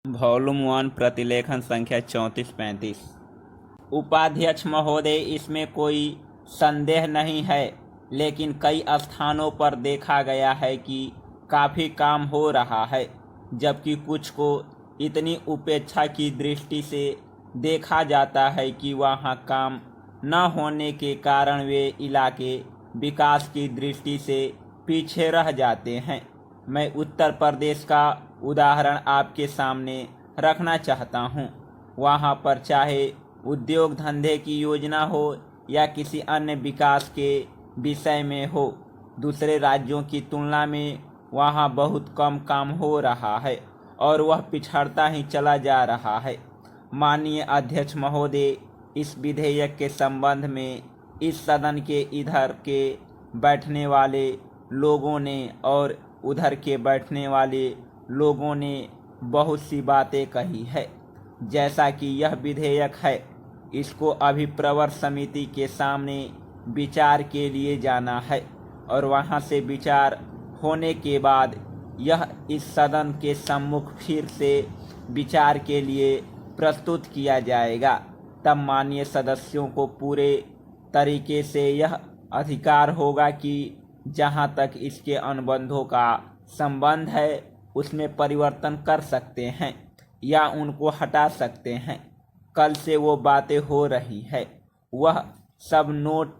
Volume 1 प्रतिलेखन संख्या 34-35। उपाध्यक्ष महोदय, इसमें कोई संदेह नहीं है, लेकिन कई स्थानों पर देखा गया है कि काफ़ी काम हो रहा है, जबकि कुछ को इतनी उपेक्षा की दृष्टि से देखा जाता है कि वहाँ काम न होने के कारण वे इलाके विकास की दृष्टि से पीछे रह जाते हैं। मैं उत्तर प्रदेश का उदाहरण आपके सामने रखना चाहता हूँ। वहाँ पर चाहे उद्योग धंधे की योजना हो या किसी अन्य विकास के विषय में हो, दूसरे राज्यों की तुलना में वहाँ बहुत कम काम हो रहा है और वह पिछड़ता ही चला जा रहा है। माननीय अध्यक्ष महोदय, इस विधेयक के संबंध में इस सदन के इधर के बैठने वाले लोगों ने और उधर के बैठने वाले लोगों ने बहुत सी बातें कही है। जैसा कि यह विधेयक है, इसको अभी प्रवर समिति के सामने विचार के लिए जाना है और वहां से विचार होने के बाद यह इस सदन के सम्मुख फिर से विचार के लिए प्रस्तुत किया जाएगा। तब माननीय सदस्यों को पूरे तरीके से यह अधिकार होगा कि जहां तक इसके अनुबंधों का संबंध है उसमें परिवर्तन कर सकते हैं या उनको हटा सकते हैं। कल से वो बातें हो रही है, वह सब नोट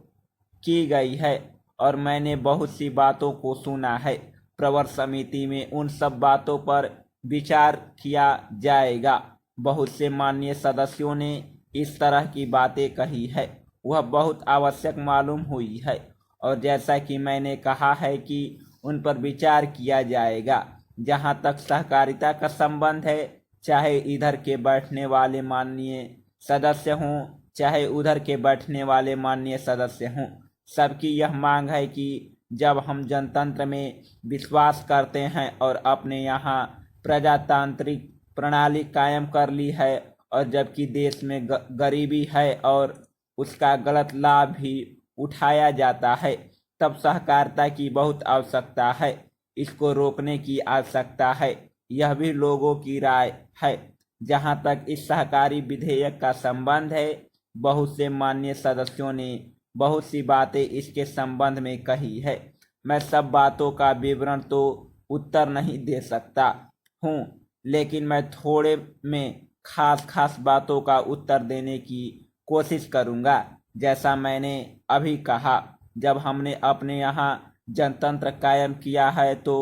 की गई है और मैंने बहुत सी बातों को सुना है। प्रवर समिति में उन सब बातों पर विचार किया जाएगा। बहुत से माननीय सदस्यों ने इस तरह की बातें कही है, वह बहुत आवश्यक मालूम हुई है और जैसा कि मैंने कहा है कि उन पर विचार किया जाएगा। जहां तक सहकारिता का संबंध है, चाहे इधर के बैठने वाले माननीय सदस्य हों चाहे उधर के बैठने वाले माननीय सदस्य हों, सबकी यह मांग है कि जब हम जनतंत्र में विश्वास करते हैं और अपने यहाँ प्रजातांत्रिक प्रणाली कायम कर ली है और जबकि देश में गरीबी है और उसका गलत लाभ भी उठाया जाता है, तब सहकारिता की बहुत आवश्यकता है। इसको रोकने की आवश्यकता है, यह भी लोगों की राय है। जहां तक इस सहकारी विधेयक का संबंध है, बहुत से माननीय सदस्यों ने बहुत सी बातें इसके संबंध में कही है। मैं सब बातों का विवरण तो उत्तर नहीं दे सकता हूँ, लेकिन मैं थोड़े में खास बातों का उत्तर देने की कोशिश करूँगा। जैसा मैंने अभी कहा, जब हमने अपने यहाँ जनतंत्र कायम किया है तो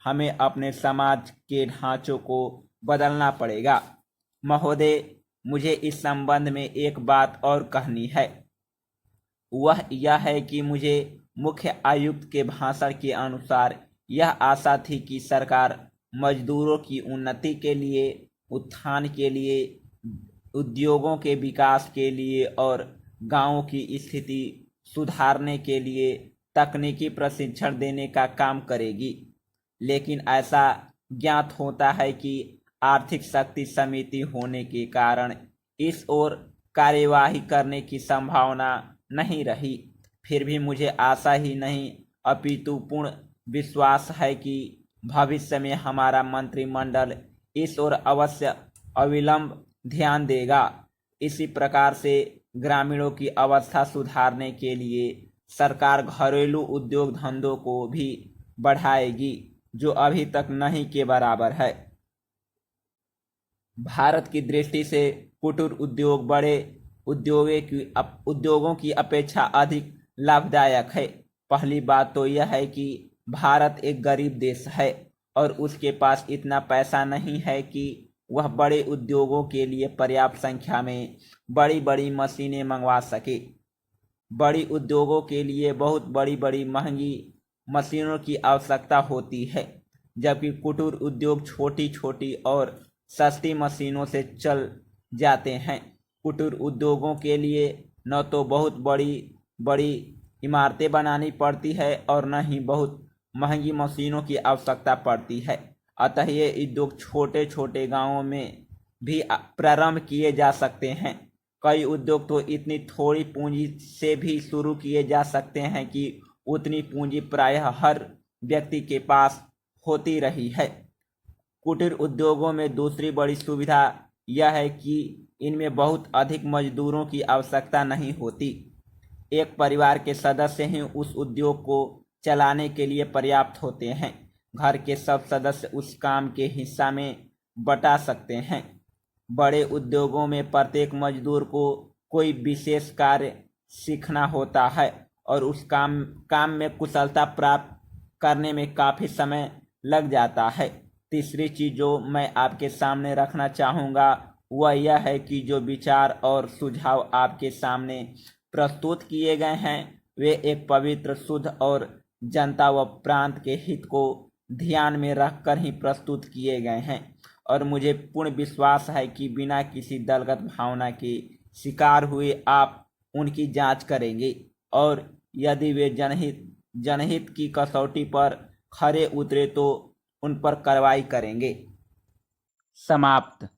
हमें अपने समाज के ढांचों को बदलना पड़ेगा। महोदय, मुझे इस संबंध में एक बात और कहनी है। वह यह है कि मुझे मुख्य आयुक्त के भाषण के अनुसार यह आशा थी कि सरकार मजदूरों की उन्नति के लिए, उत्थान के लिए, उद्योगों के विकास के लिए और गांवों की स्थिति सुधारने के लिए तकनीकी प्रशिक्षण देने का काम करेगी। लेकिन ऐसा ज्ञात होता है कि आर्थिक शक्ति सीमित होने के कारण इस ओर कार्यवाही करने की संभावना नहीं रही। फिर भी मुझे आशा ही नहीं अपितु पूर्ण विश्वास है कि भविष्य में हमारा मंत्रिमंडल इस ओर अवश्य अविलंब ध्यान देगा। इसी प्रकार से ग्रामीणों की अवस्था सुधारने के लिए सरकार घरेलू उद्योग धंधों को भी बढ़ाएगी, जो अभी तक नहीं के बराबर है। भारत की दृष्टि से कुटीर उद्योग बड़े उद्योगों की अपेक्षा अधिक लाभदायक है। पहली बात तो यह है कि भारत एक गरीब देश है और उसके पास इतना पैसा नहीं है कि वह बड़े उद्योगों के लिए पर्याप्त संख्या में बड़ी बड़ी मशीनें मंगवा सके। बड़ी उद्योगों के लिए बहुत बड़ी महंगी मशीनों की आवश्यकता होती है, जबकि कुटीर उद्योग छोटी छोटी और सस्ती मशीनों से चल जाते हैं। कुटीर उद्योगों के लिए न तो बहुत बड़ी बड़ी इमारतें बनानी पड़ती है और न ही बहुत महंगी मशीनों की आवश्यकता पड़ती है। अतः ये उद्योग छोटे छोटे गांवों में भी प्रारंभ किए जा सकते हैं। कई उद्योग तो इतनी थोड़ी पूंजी से भी शुरू किए जा सकते हैं कि उतनी पूंजी प्रायः हर व्यक्ति के पास होती रही है। कुटीर उद्योगों में दूसरी बड़ी सुविधा यह है कि इनमें बहुत अधिक मजदूरों की आवश्यकता नहीं होती। एक परिवार के सदस्य ही उस उद्योग को चलाने के लिए पर्याप्त होते हैं। घर के सब सदस्य उस काम के हिस्सा में बटा सकते हैं। बड़े उद्योगों में प्रत्येक मजदूर को कोई विशेष कार्य सीखना होता है और उस काम में कुशलता प्राप्त करने में काफ़ी समय लग जाता है। तीसरी चीज़ जो मैं आपके सामने रखना चाहूँगा वह यह है कि जो विचार और सुझाव आपके सामने प्रस्तुत किए गए हैं वे एक पवित्र, शुद्ध और जनता व प्रांत के हित को ध्यान में रखकर ही प्रस्तुत किए गए हैं और मुझे पूर्ण विश्वास है कि बिना किसी दलगत भावना के शिकार हुए आप उनकी जांच करेंगे और यदि वे जनहित की कसौटी पर खरे उतरे तो उन पर कार्रवाई करेंगे। समाप्त।